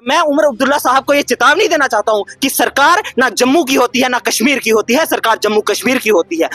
मैं उमर अब्दुल्ला साहब को ये चेतावनी देना चाहता हूँ कि सरकार ना जम्मू की होती है ना कश्मीर की होती है, सरकार जम्मू कश्मीर की होती है।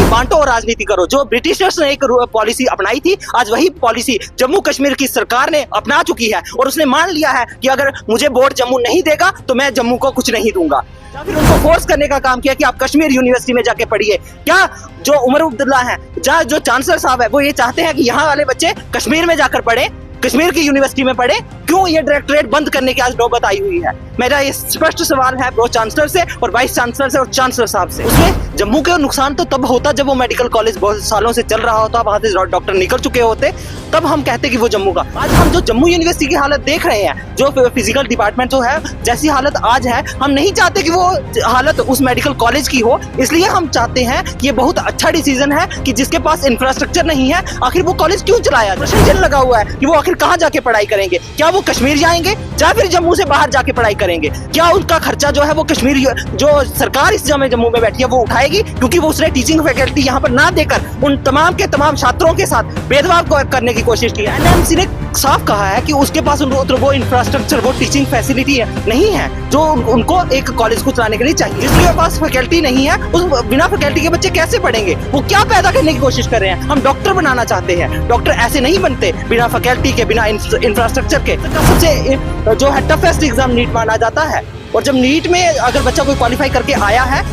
बांटो और राजनीति करो। जो ब्रिटिशर्स ने एक पॉलिसी अपनाई थी, आज वही पॉलिसी जम्मू कश्मीर की सरकार ने अपना चुकी है और उसने मान लिया है कि अगर मुझे बोर्ड जम्मू नहीं देगा तो मैं जम्मू को कुछ नहीं दूंगा। या फिर उनको फोर्स करने का काम किया कि आप कश्मीर यूनिवर्सिटी में जाके पढ़िए। क्या जो उमर अब्दुल्ला है, जो चांसलर साहब है, वो ये चाहते हैं कि यहाँ वाले बच्चे कश्मीर में जाकर पढ़े, कश्मीर की यूनिवर्सिटी में पढ़े? क्यों ये डायरेक्टरेट बंद करने की आज नौबत आई हुई है? मेरा ये स्पष्ट सवाल है प्रो चांसलर से और वाइस चांसलर से और चांसलर साहब से। उसमें जम्मू के नुकसान तो तब होता जब वो मेडिकल कॉलेज बहुत सालों से चल रहा होता, वहां से डॉक्टर निकल चुके होते, तब हम कहते कि वो जम्मू का। आज हम जो जम्मू यूनिवर्सिटी की हालत देख रहे हैं, जो फिजिकल डिपार्टमेंट जो है, जैसी हालत आज है, हम नहीं चाहते कि वो हालत उस मेडिकल कॉलेज की हो। इसलिए हम चाहते हैं कि ये बहुत अच्छा डिसीजन है कि जिसके पास इंफ्रास्ट्रक्चर नहीं है, आखिर वो कॉलेज क्यों चलाया? प्रश्न लगा हुआ है कि वो आखिर कहाँ जाके पढ़ाई करेंगे? क्या वो कश्मीर जाएंगे या फिर जम्मू से बाहर जाके पढ़ाई करेंगे? क्या उनका खर्चा जो है वो कश्मीर जो सरकार इस जम्मू में बैठी है वो उठाएगी? क्योंकि वो उसने टीचिंग फैकल्टी यहाँ पर ना देकर उन तमाम के तमाम छात्रों के साथ भेदभाव करने की कोशिश की है। एनएमसी ने साफ कहा है कि उसके पास वो इंफ्रास्ट्रक्चर, वो टीचिंग फैसिलिटी नहीं है जो उनको एक कॉलेज को चलाने के लिए चाहिए। जिसके पास फैकल्टी नहीं है, उस बिना फैकल्टी के बच्चे कैसे पढ़ेंगे? वो क्या पैदा करने की कोशिश कर रहे हैं? हम डॉक्टर बनाना चाहते हैं, डॉक्टर ऐसे नहीं बनते बिना फैकल्टी के, बिना इंफ्रास्ट्रक्चर के। सबसे जो है टफेस्ट एग्जाम नीट माना जाता है, और जब नीट में अगर बच्चा कोई क्वालिफाई करके आया है,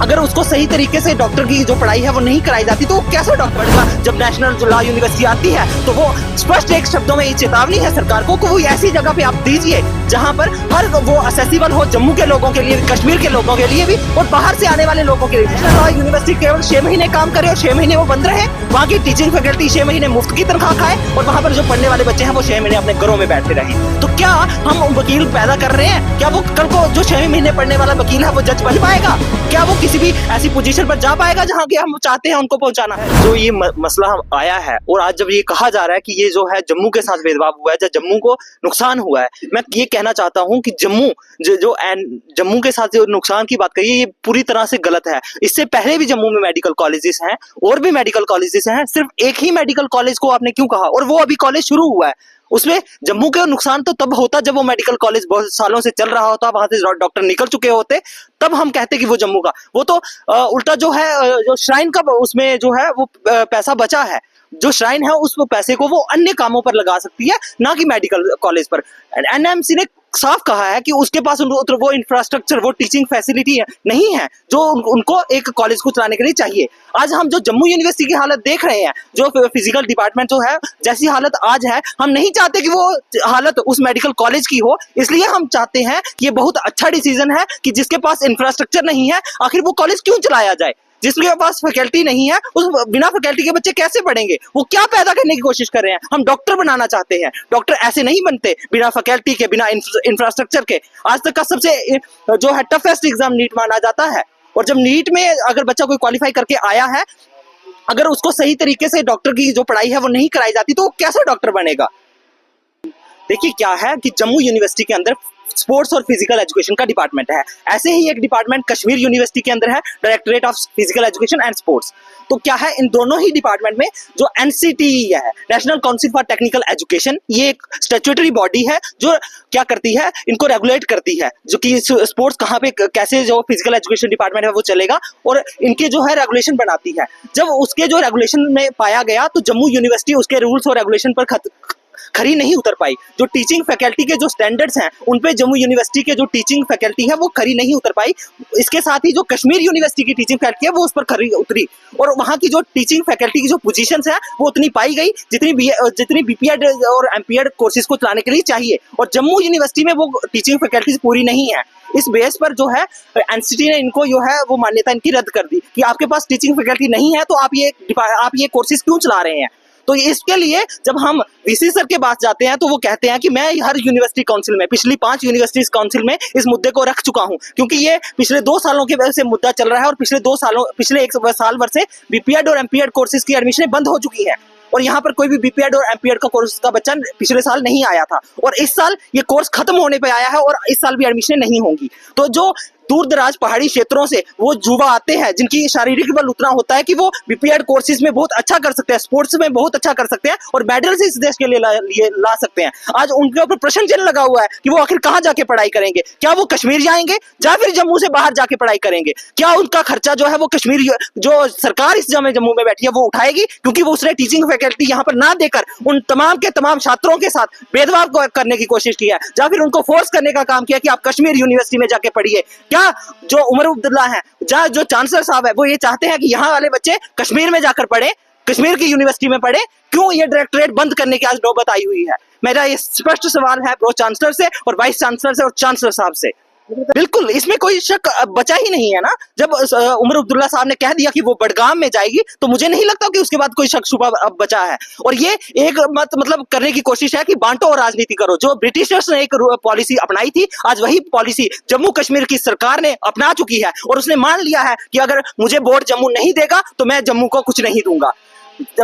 अगर उसको सही तरीके से डॉक्टर की जो पढ़ाई है वो नहीं कराई जाती तो वो कैसे डॉक्टर बनेगा? जब नेशनल लॉ यूनिवर्सिटी आती है तो वो स्पष्ट एक शब्दों में ये चेतावनी है सरकार को कि वो ऐसी जगह पे आप दीजिए जहां पर हर वो असेसिबल हो, जम्मू के लोगों के लिए, कश्मीर के लोगों के लिए भी और बाहर से आने वाले लोगों के लिए। नेशनल लॉ यूनिवर्सिटी केवल 6 महीने काम करे और 6 महीने वो बंद रहे, वहाँ की टीचिंग फैकल्टी 6 महीने मुफ्त की तनख्वाह खाए और वहाँ पर जो पढ़ने वाले बच्चे हैं वो 6 महीने अपने घरों में बैठे रहे। तो क्या हम वकील पैदा कर रहे हैं? क्या वो कल को जो 6 महीने पढ़ने वाला वकील है वो जज बन पाएगा? क्या वो किसी भी ऐसी पोजीशन पर जा पाएगा जहां के हम चाहते हैं उनको पहुंचाना है? जो ये मसला आया है और आज जब ये कहा जा रहा है कि ये जो है जम्मू के साथ भेदभाव हुआ है, जब जम्मू को नुकसान हुआ है, मैं ये कहना चाहता हूं कि जम्मू के साथ जो नुकसान की बात करिए, ये पूरी तरह से गलत है। इससे पहले भी जम्मू में मेडिकल कॉलेजेस हैं और भी मेडिकल कॉलेजेस हैं, सिर्फ एक ही मेडिकल कॉलेज को आपने क्यों कहा? और वो अभी कॉलेज शुरू हुआ है। उसमें जम्मू के नुकसान तो तब होता जब वो मेडिकल कॉलेज बहुत सालों से चल रहा होता, वहां से डॉक्टर निकल चुके होते, तब हम कहते कि वो जम्मू का। वो तो उल्टा जो है, जो श्राइन का उसमें जो है वो पैसा बचा है, जो श्राइन है उस पैसे को वो अन्य कामों पर लगा सकती है, ना कि मेडिकल कॉलेज पर। एनएमसी ने साफ कहा है कि उसके पास वो इंफ्रास्ट्रक्चर, वो टीचिंग फैसिलिटी नहीं है जो उनको एक कॉलेज को चलाने के लिए चाहिए। आज हम जो जम्मू यूनिवर्सिटी की हालत देख रहे हैं, जो फिजिकल डिपार्टमेंट जो है, जैसी हालत आज है, हम नहीं चाहते कि वो हालत उस मेडिकल कॉलेज की हो। इसलिए हम चाहते हैं कि ये बहुत अच्छा डिसीजन है कि जिसके पास इंफ्रास्ट्रक्चर नहीं है, आखिर वो कॉलेज क्यों चलाया जाए? जिसके पास फैकल्टी नहीं है, उस बिना फैकल्टी के बच्चे कैसे पढ़ेंगे? वो क्या पैदा करने की कोशिश कर रहे हैं? हम डॉक्टर बनाना चाहते हैं, डॉक्टर ऐसे नहीं बनते बिना फैकल्टी के, बिना इंफ्रास्ट्रक्चर के। आज तक का सबसे जो है टफेस्ट एग्जाम नीट माना जाता है, और जब नीट में अगर बच्चा कोई क्वालिफाई करके आया है, अगर उसको सही तरीके से डॉक्टर की जो पढ़ाई है वो नहीं कराई जाती तो वो कैसे डॉक्टर बनेगा? देखिए क्या है कि जम्मू यूनिवर्सिटी के अंदर स्पोर्ट्स और फिजिकल एजुकेशन का डिपार्टमेंट है। ऐसे ही एक डिपार्टमेंट कश्मीर यूनिवर्सिटी के अंदर है, directorate of physical education and sports. तो क्या है, इन दोनों ही डिपार्टमेंट में जो एनसीटीई है, national council for technical education, ये एक स्टैट्यूटरी बॉडी है जो क्या करती है, इनको रेगुलेट करती है, जो कि स्पोर्ट्स कहाँ पे कैसे जो फिजिकल एजुकेशन डिपार्टमेंट है वो चलेगा, और इनके जो है रेगुलेशन बनाती है। जब उसके जो रेगुलेशन में पाया गया तो जम्मू यूनिवर्सिटी उसके रूल्स और रेगुलेशन पर खरी नहीं उतर पाई। जो टीचिंग फैकल्टी के जो स्टैंडर्ड्स हैं उन पे जम्मू यूनिवर्सिटी के जो टीचिंग फैकल्टी है वो खरी नहीं उतर पाई। इसके साथ ही जो कश्मीर यूनिवर्सिटी की टीचिंग फैकल्टी है वो उस पर खरी उतरी, और वहाँ की जो टीचिंग फैकल्टी की जो पोजीशंस है वो उतनी पाई गई जितनी बीपीएड और एमपीएड कोर्सेज को चलाने के लिए चाहिए, और जम्मू यूनिवर्सिटी में वो टीचिंग फैकल्टीज पूरी नहीं है। इस बेस पर जो है एनसीटी ने इनको जो है वो मान्यता इनकी रद्द कर दी कि आपके पास टीचिंग फैकल्टी नहीं है तो आप ये कोर्सेज क्यों चला रहे हैं? तो इसके लिए जब हम वीसी सर के पास जाते हैं तो वो कहते हैं कि मैं हर यूनिवर्सिटी काउंसिल में, पिछली 5 यूनिवर्सिटी काउंसिल में इस मुद्दे को रख चुका हूं, क्योंकि ये पिछले 2 सालों के वजह से मुद्दा चल रहा है, और पिछले 1 साल भर से बीपीएड और एमपीएड कोर्सेज की एडमिशन बंद हो चुकी है, और यहाँ पर कोई भी बीपीएड और एमपीएड का कोर्स का बच्चा पिछले साल नहीं आया था, और इस साल ये कोर्स खत्म होने पे आया है और इस साल भी एडमिशन नहीं होंगी। तो जो दूर दराज पहाड़ी क्षेत्रों से वो युवा आते हैं जिनकी शारीरिक बल उतना होता है कि वो बीपीएड कोर्सेज में बहुत अच्छा कर सकते हैं, स्पोर्ट्स में बहुत अच्छा कर सकते हैं और मेडल्स इस देश के लिए ला सकते हैं। आज उनके ऊपर प्रश्न चिन्ह लगा हुआ है कि वो आखिर कहां जाके पढ़ाई करेंगे। क्या वो कश्मीर जाएंगे या फिर जम्मू से बाहर जाके पढ़ाई करेंगे? क्या उनका खर्चा जो है वो कश्मीर जो सरकार इस जम्मू में बैठी है वो उठाएगी, क्योंकि वो उसने टीचिंग फैकल्टी यहाँ पर ना देकर उन तमाम के तमाम छात्रों के साथ भेदभाव करने की कोशिश की है या फिर उनको फोर्स करने का काम किया कि आप कश्मीर यूनिवर्सिटी में जाके पढ़िए। क्या जो उमर अब्दुल्ला है, जो चांसलर साहब है, वो ये चाहते हैं कि यहाँ वाले बच्चे कश्मीर में जाकर पढ़े, कश्मीर की यूनिवर्सिटी में पढ़े? क्यों ये डायरेक्टरेट बंद करने की आज नौबत आई हुई है? मेरा ये स्पष्ट सवाल है प्रो चांसलर से और वाइस चांसलर से और चांसलर साहब से। बिल्कुल, इसमें कोई शक बचा ही नहीं है ना। जब उमर अब्दुल्ला साहब ने कह दिया कि वो बडगाम में जाएगी, तो मुझे नहीं लगता कि उसके बाद कोई शक शुबा अब बचा है। और ये एक मतलब करने की कोशिश है कि बांटो और राजनीति करो। जो ब्रिटिशर्स ने एक पॉलिसी अपनाई थी, आज वही पॉलिसी जम्मू कश्मीर की सरकार ने अपना चुकी है और उसने मान लिया है कि अगर मुझे बोर्ड जम्मू नहीं देगा तो मैं जम्मू को कुछ नहीं दूंगा।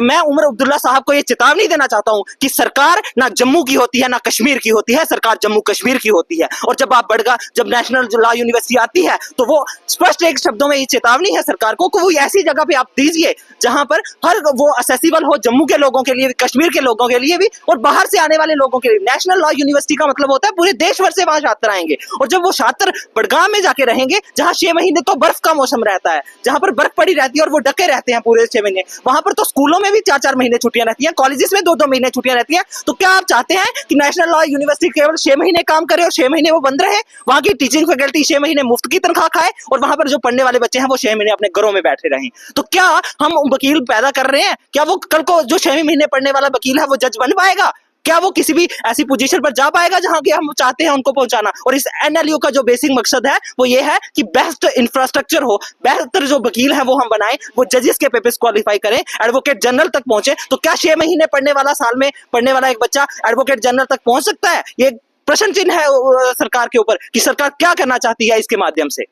मैं उमर अब्दुल्ला साहब को ये चेतावनी देना चाहता हूं कि सरकार ना जम्मू की होती है ना कश्मीर की होती है, सरकार जम्मू कश्मीर की होती है। और जब नेशनल लॉ यूनिवर्सिटी आती है तो वो स्पष्ट एक शब्दों में ये चेतावनी है सरकार को कि वो ऐसी जगह पे आप दीजिए जहां पर हर वो असेसिबल हो, जम्मू के लोगों के लिए भी, कश्मीर के लोगों के लिए भी और बाहर से आने वाले लोगों के लिए। नेशनल लॉ यूनिवर्सिटी का मतलब होता है पूरे देश भर से वहां छात्र आएंगे और जब वो छात्र बडगाम में जाके रहेंगे जहां 6 महीने तो बर्फ का मौसम रहता है, जहां पर बर्फ पड़ी रहती है और वो ढके रहते हैं पूरे 6 महीने, वहां पर तो स्कूलों में भी 4-4 महीने छुट्टियां रहती हैं, कॉलेजेस में 2-2 महीने छुट्टियां रहती हैं। तो क्या आप चाहते हैं कि नेशनल लॉ यूनिवर्सिटी केवल 6 महीने काम करे और 6 महीने वो बंद रहे, वहां की टीचिंग फैकल्टी 6 महीने मुफ्त की तनख्वाह खाए और वहां पर जो पढ़ने वाले बच्चे हैं वो 6 महीने अपने घरों में बैठे रहें? तो क्या हम वकील पैदा कर रहे हैं? क्या वो कल को जो 6 महीने पढ़ने वाला वकील है वो जज बन पाएगा? क्या वो किसी भी ऐसी पोजीशन पर जा पाएगा जहां की हम चाहते हैं उनको पहुंचाना? और इस एनएलयू का जो बेसिक मकसद है वो ये है कि बेस्ट इंफ्रास्ट्रक्चर हो, बेहतर जो वकील है वो हम बनाएं, वो जजेस के पेपर्स क्वालिफाई करें, एडवोकेट जनरल तक पहुंचे। तो क्या 6 महीने पढ़ने वाला, साल में पढ़ने वाला एक बच्चा एडवोकेट जनरल तक पहुंच सकता है? ये प्रश्न चिन्ह है सरकार के ऊपर कि सरकार क्या करना चाहती है इसके माध्यम से।